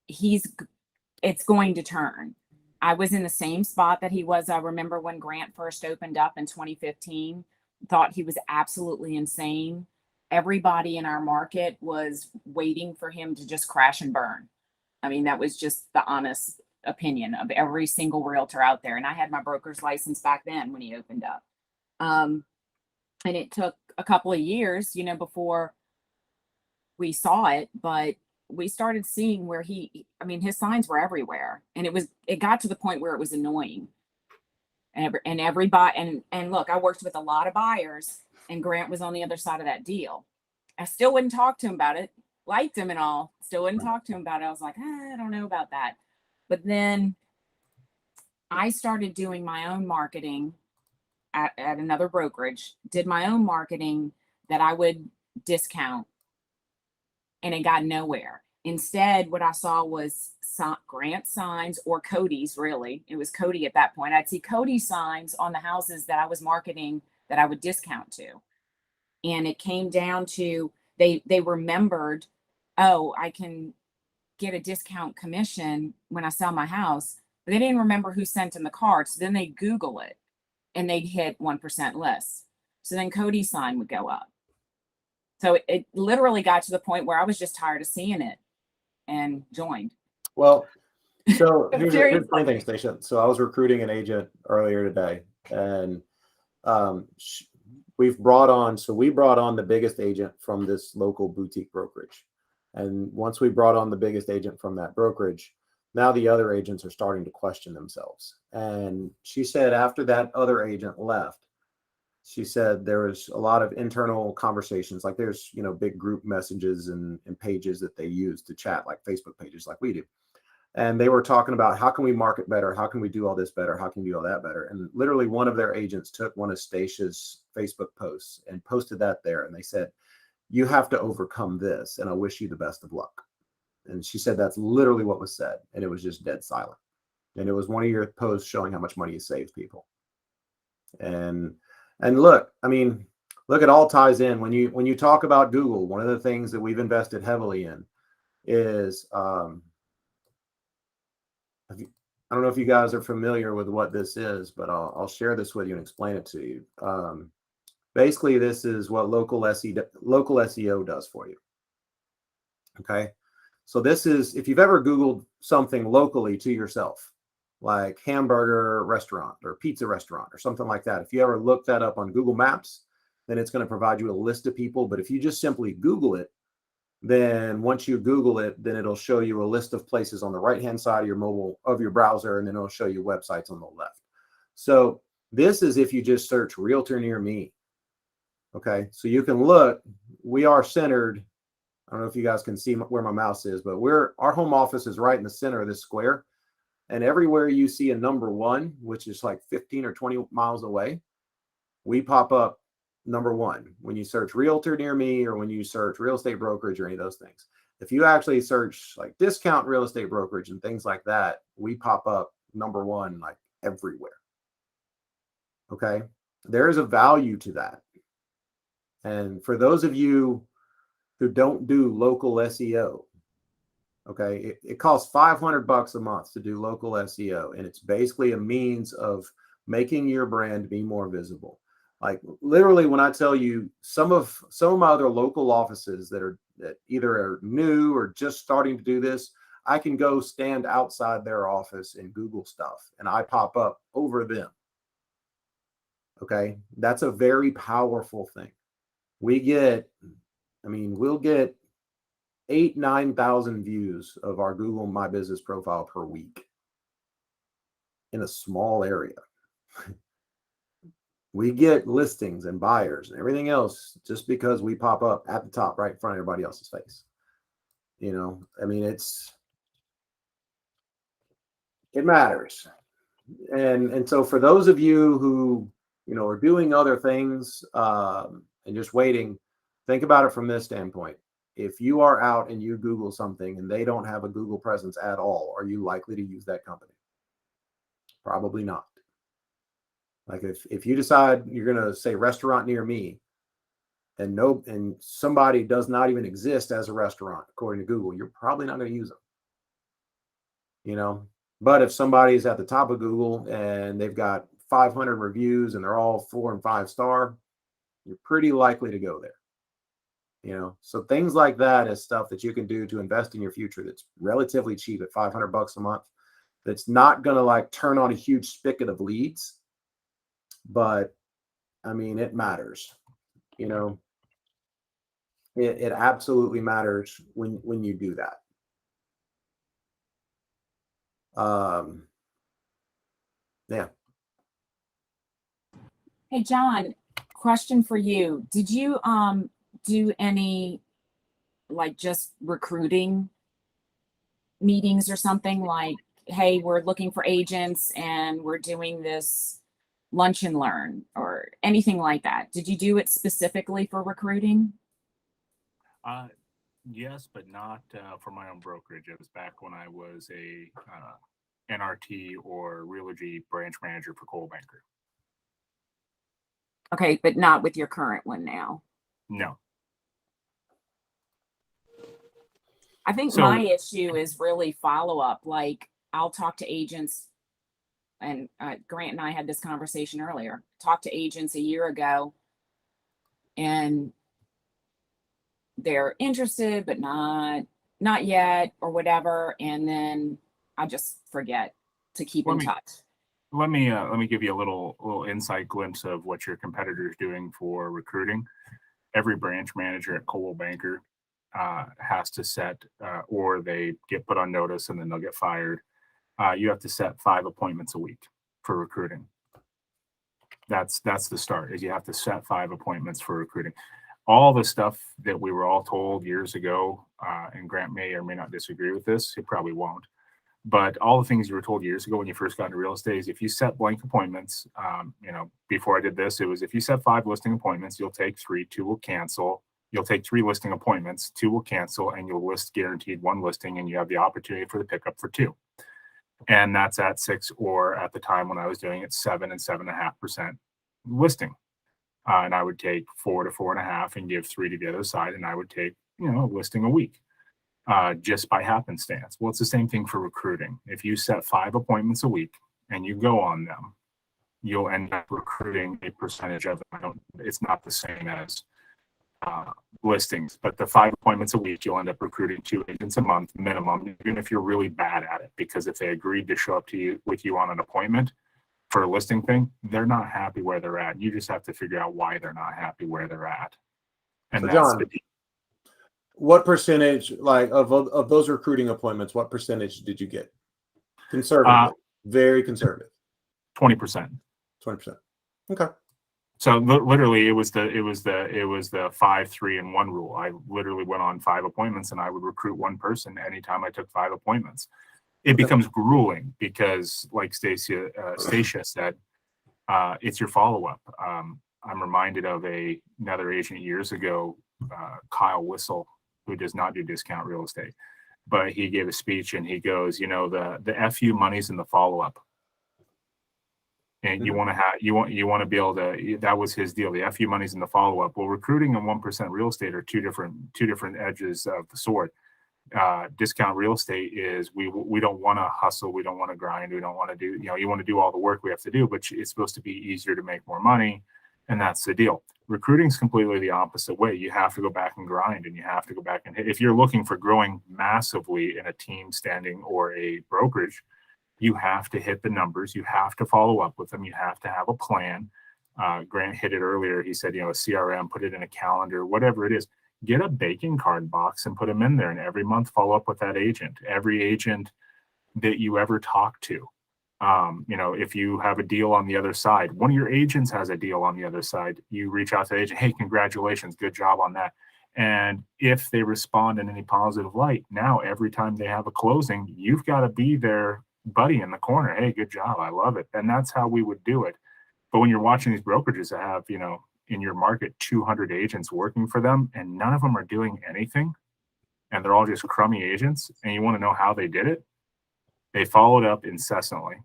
it's going to turn. I was in the same spot that he was. I remember when Grant first opened up in 2015, thought he was absolutely insane. everybody in our market was waiting for him to just crash and burn. I mean, that was just the honest opinion of every single realtor out there. And I had my broker's license back then when he opened up. And it took a couple of years, you know, before we saw it, but we started seeing where his signs were everywhere. And it got to the point where it was annoying. And everybody, and look, I worked with a lot of buyers, and Grant was on the other side of that deal. I still wouldn't talk to him about it, liked him and all, still wouldn't talk to him about it. I was like, I don't know about that. But then I started doing my own marketing at another brokerage, did my own marketing that I would discount, and it got nowhere. Instead, what I saw was Grant signs, or Cody's, really. It was Cody at that point. I'd see Cody signs on the houses that I was marketing that I would discount to. And it came down to they remembered, oh, I can get a discount commission when I sell my house. But they didn't remember who sent them the card. So then they Google it and they'd hit 1% less. So then Cody's sign would go up. So it literally got to the point where I was just tired of seeing it and joined. Well, so here's the Seriously. funny thing, Station. So I was recruiting an agent earlier today, and we brought on the biggest agent from this local boutique brokerage. And once we brought on the biggest agent from that brokerage, now the other agents are starting to question themselves. And she said after that other agent left, she said there was a lot of internal conversations, like there's, you know, big group messages and pages that they use to chat, like Facebook pages like we do. And they were talking about, how can we market better? How can we do all this better? How can we do all that better? And literally one of their agents took one of Stacia's Facebook posts and posted that there. And they said, you have to overcome this, and I wish you the best of luck. And she said that's literally what was said. And it was just dead silent. And it was one of your posts showing how much money you save people. And look, I mean, look, it all ties in. When you talk about Google, one of the things that we've invested heavily in is, I don't know if you guys are familiar with what this is, but I'll share this with you and explain it to you. Basically, this is what local SEO does for you. Okay. So this is, if you've ever Googled something locally to yourself, like hamburger restaurant or pizza restaurant or something like that, if you ever look that up on Google Maps, then it's going to provide you a list of people. But if you just simply Google it, then once you Google it, then it'll show you a list of places on the right-hand side of your browser, and then it'll show you websites on the left. So this is if you just search realtor near me. Okay, so you can look, we are centered. I don't know if you guys can see where my mouse is, but our home office is right in the center of this square. And everywhere you see a number 1, which is like 15 or 20 miles away, we pop up number 1 when you search realtor near me, or when you search real estate brokerage or any of those things. If you actually search like discount real estate brokerage and things like that, we pop up number 1 like everywhere. Okay, there is a value to that. And for those of you who don't do local SEO, okay, it costs $500 a month to do local SEO, and it's basically a means of making your brand be more visible. Like literally, when I tell you some of my other local offices that either are new or just starting to do this, I can go stand outside their office and Google stuff, and I pop up over them. Okay, that's a very powerful thing. We'll get 8,000-9,000 views of our Google My Business profile per week in a small area. We get listings and buyers and everything else just because we pop up at the top right in front of everybody else's face. You know, I mean, it matters. And so for those of you who, you know, are doing other things and just waiting, think about it from this standpoint. If you are out and you Google something and they don't have a Google presence at all, are you likely to use that company? Probably not. Like if you decide you're going to say restaurant near me and somebody does not even exist as a restaurant, according to Google, you're probably not going to use them. You know, but if somebody's at the top of Google and they've got 500 reviews and they're all 4 and 5 star, you're pretty likely to go there. So things like that is stuff that you can do to invest in your future that's relatively cheap at $500 a month. That's not going to like turn on a huge spigot of leads, but I mean, it matters. It absolutely matters when you do that. Yeah. Hey, John, question for you. Did you do any like just recruiting meetings or something like, hey, we're looking for agents and we're doing this lunch and learn or anything like that? Did you do it specifically for recruiting? Yes, but not for my own brokerage. It was back when I was a NRT or Realogy branch manager for Coldwell Banker. Okay, but not with your current one now. No. I think So- my issue is really follow up. Like I'll talk to agents, and Grant and I had this conversation earlier. Talked to agents a year ago, and they're interested, but not yet, or whatever. And then I just forget to keep in touch. Let me give you a little insight glimpse of what your competitor is doing for recruiting. Every branch manager at Coldwell Banker has to set, or they get put on notice and then they'll get fired. You have to set 5 appointments a week for recruiting. That's the start. Is you have to set 5 appointments for recruiting. All the stuff that we were all told years ago, and Grant may or may not disagree with this. He probably won't. But all the things you were told years ago when you first got into real estate is if you set blank appointments, before I did this, it was if you set 5 listing appointments, you'll take 3, 2 will cancel. You'll take 3 listing appointments, 2 will cancel, and you'll list guaranteed 1 listing, and you have the opportunity for the pickup for 2. And that's at 6, or at the time when I was doing it, 7 and 7.5% listing. And I would take 4 to 4.5 and give 3 to the other side, and I would take, a listing a week. Just by happenstance. Well, it's the same thing for recruiting. If you set 5 appointments a week and you go on them, you'll end up recruiting a percentage of them. It's not the same as listings, but the 5 appointments a week, you'll end up recruiting 2 agents a month minimum, even if you're really bad at it. Because if they agreed to show up to you with you on an appointment for a listing thing, they're not happy where they're at. You just have to figure out why they're not happy where they're at. And So that's John, the what percentage, like of those recruiting appointments, what percentage did you get? Conservative, very conservative. 20%. 20%. Okay. So literally, it was the 5, 3, and 1 rule. I literally went on 5 appointments, and I would recruit 1 person anytime I took 5 appointments. It becomes grueling because, like Stacia said, it's your follow up. I'm reminded of another agent years ago, Kyle Whistle, who does not do discount real estate, but he gave a speech and he goes, the FU money's in the follow up. And you want to be able to, that was his deal. The FU money's in the follow up. Well, recruiting and 1% real estate are two different edges of the sword. Discount real estate is we don't want to hustle. We don't want to grind. We don't want to do, you want to do all the work we have to do, but it's supposed to be easier to make more money. And that's the deal. Recruiting is completely the opposite way. You have to go back and grind, and you have to go back and hit. If you're looking for growing massively in a team standing or a brokerage, you have to hit the numbers. You have to follow up with them. You have to have a plan. Grant hit it earlier. He said, a CRM, put it in a calendar, whatever it is. Get a baking card box and put them in there. And every month, follow up with that agent. Every agent that you ever talk to. If you have a deal on the other side, one of your agents has a deal on the other side, you reach out to the agent, hey, congratulations, good job on that. And if they respond in any positive light, now every time they have a closing, you've got to be their buddy in the corner. Hey, good job. I love it. And that's how we would do it. But when you're watching these brokerages that have, in your market, 200 agents working for them, and none of them are doing anything, and they're all just crummy agents, and you want to know how they did it, they followed up incessantly.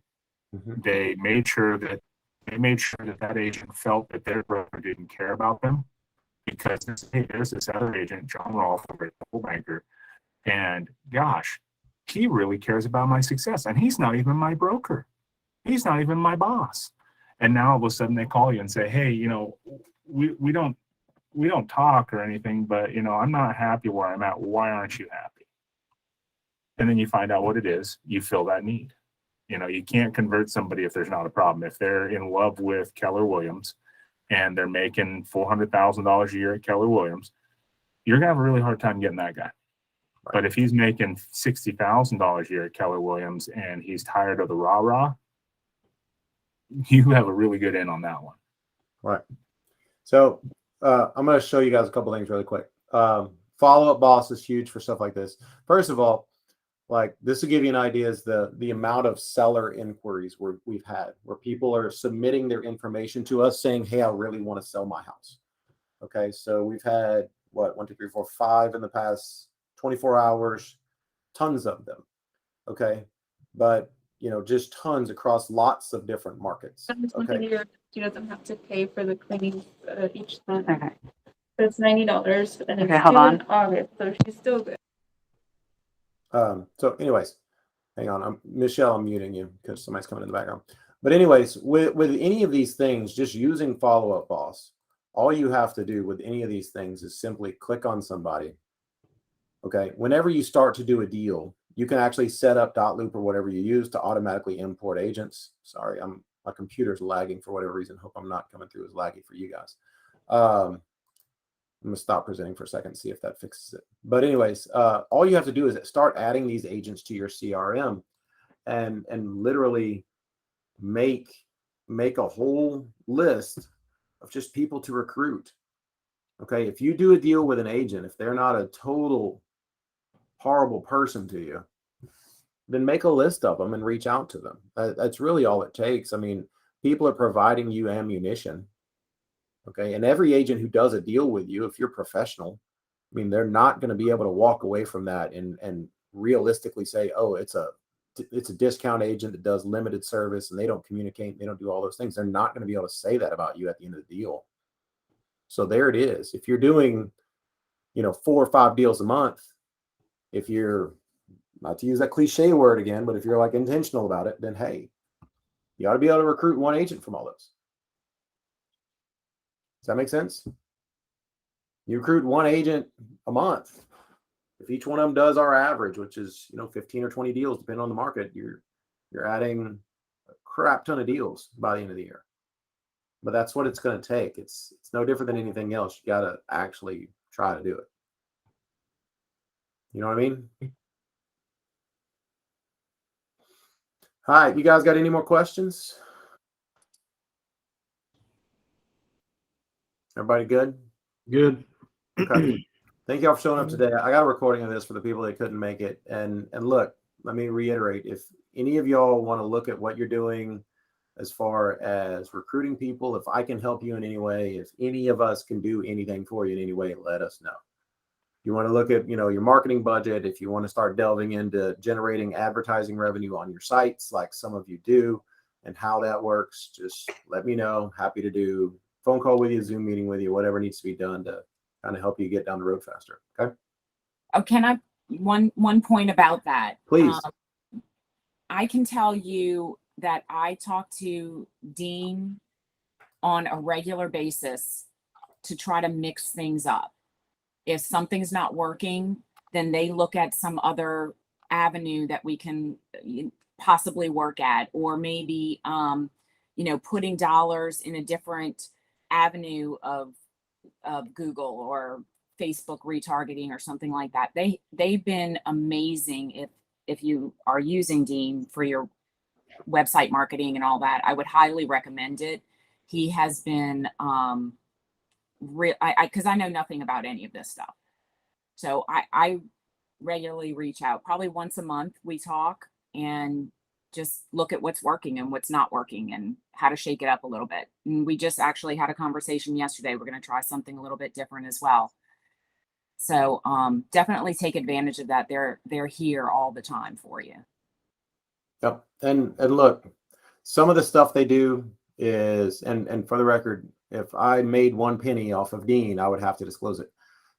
Mm-hmm. They made sure that that agent felt that their broker didn't care about them, because there's this other agent, John Rolfe, over at Coldwell Banker, and gosh, he really cares about my success, and he's not even my broker. He's not even my boss. And now all of a sudden they call you and say, hey, we don't we don't talk or anything, but you know, I'm not happy where I'm at. Why aren't you happy? And then you find out what it is. You fill that need. You know, you can't convert somebody if there's not a problem. If they're in love with Keller Williams and they're making $400,000 a year at Keller Williams, you're gonna have a really hard time getting that guy. Right. But if he's making $60,000 a year at Keller Williams and he's tired of the rah-rah, you have a really good in on that one. Right. So I'm going to show you guys a couple things really quick. Follow-up boss is huge for stuff like this. First of all, like this will give you an idea is the amount of seller inquiries we've had where people are submitting their information to us saying, hey, I really want to sell my house. Okay. So we've had what, 1, 2, 3, 4, 5 in the past 24 hours, tons of them. Okay. But you know, just tons across lots of different markets. Okay. She doesn't have to pay for the cleaning each month. Okay. So it's $90 and Okay, it's hold due on. in August, so she's still good. So anyways, hang on. Michelle, I'm muting you because somebody's coming in the background. But anyways, with any of these things, just using follow-up boss, all you have to do with any of these things is simply click on somebody. Okay. Whenever you start to do a deal, you can actually set up .loop or whatever you use to automatically import agents. Sorry, my computer's lagging for whatever reason. Hope I'm not coming through as laggy for you guys. I'm gonna stop presenting for a second, see if that fixes it. But anyways, all you have to do is start adding these agents to your CRM and literally make a whole list of just people to recruit. Okay, if you do a deal with an agent, if they're not a total horrible person to you, then make a list of them and reach out to them. That's really all it takes. I mean, people are providing you ammunition. Okay. And every agent who does a deal with you, if you're professional, I mean, they're not going to be able to walk away from that and realistically say, oh, it's a discount agent that does limited service and they don't communicate, they don't do all those things. They're not going to be able to say that about you at the end of the deal. So there it is. If you're doing, 4 or 5 deals a month, if you're, not to use that cliche word again, but if you're like intentional about it, then hey, you ought to be able to recruit one agent from all those. Does that make sense? You recruit one agent a month. If each one of them does our average, which is 15 or 20 deals, depending on the market, you're adding a crap ton of deals by the end of the year. But that's what it's going to take. It's no different than anything else. You got to actually try to do it. You know what I mean? All right, you guys got any more questions? Everybody good? Good. Okay. Thank y'all for showing up today. I got a recording of this for the people that couldn't make it. And look, let me reiterate, if any of y'all want to look at what you're doing as far as recruiting people, if I can help you in any way, if any of us can do anything for you in any way, let us know. You want to look at, your marketing budget, if you want to start delving into generating advertising revenue on your sites, like some of you do, and how that works, just let me know. Happy to do phone call with you, Zoom meeting with you, whatever needs to be done to kind of help you get down the road faster. Okay. Oh, can I, one point about that? Please. I can tell you that I talk to Dean on a regular basis to try to mix things up. If something's not working, then they look at some other avenue that we can possibly work at, or maybe, putting dollars in a different avenue of Google or Facebook retargeting or something like that. They've been amazing. If you are using Dean for your website marketing and all that, I would highly recommend it. He has been, because I know nothing about any of this stuff. So I regularly reach out, probably once a month we talk and just look at what's working and what's not working and how to shake it up a little bit. And we just actually had a conversation yesterday. We're going to try something a little bit different as well. So definitely take advantage of that. They're here all the time for you. Yep. And look, some of the stuff they do is, and for the record, if I made 1 penny off of Dean, I would have to disclose it.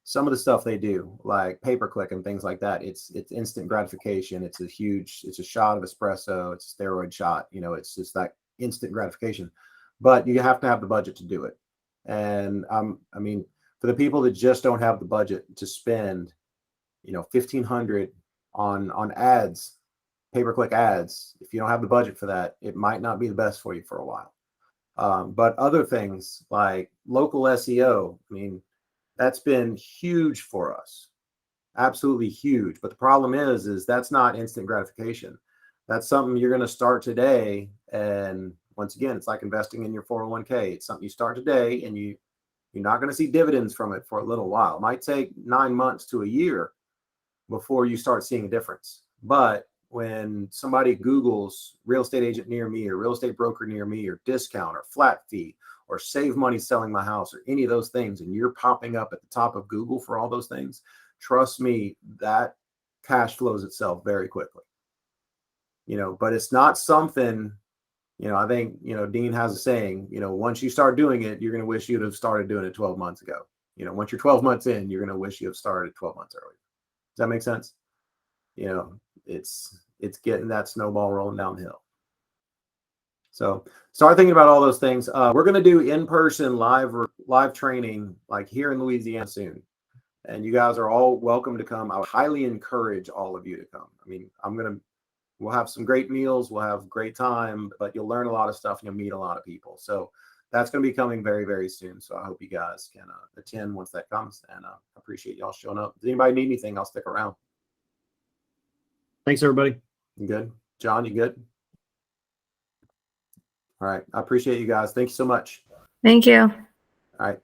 Some of the stuff they do, like pay-per-click and things like that, it's instant gratification. It's a shot of espresso. It's a steroid shot. It's just that instant gratification. But you have to have the budget to do it. And For the people that just don't have the budget to spend, $1,500 on ads, pay-per-click ads, if you don't have the budget for that, it might not be the best for you for a while. But other things like local SEO, I mean, that's been huge for us. Absolutely huge. But the problem is that's not instant gratification. That's something you're going to start today. And once again, it's like investing in your 401k. It's something you start today, and you're not going to see dividends from it for a little while. It might take 9 months to a year before you start seeing a difference. But when somebody Googles real estate agent near me, or real estate broker near me, or discount, or flat fee, or save money selling my house, or any of those things, and you're popping up at the top of Google for all those things, trust me, that cash flows itself very quickly. But it's not something, I think, Dean has a saying, once you start doing it, you're going to wish you'd have started doing it 12 months ago. Once you're 12 months in, you're going to wish you have started 12 months earlier. Does that make sense? It's getting that snowball rolling down the hill. So start thinking about all those things. We're going to do in-person live training like here in Louisiana soon. And you guys are all welcome to come. I would highly encourage all of you to come. I mean, we'll have some great meals. We'll have great time, but you'll learn a lot of stuff and you'll meet a lot of people. So that's going to be coming very, very soon. So I hope you guys can attend once that comes, and I appreciate y'all showing up. Does anybody need anything? I'll stick around. Thanks, everybody. You good? John, you good? All right. I appreciate you guys. Thank you so much. Thank you. All right.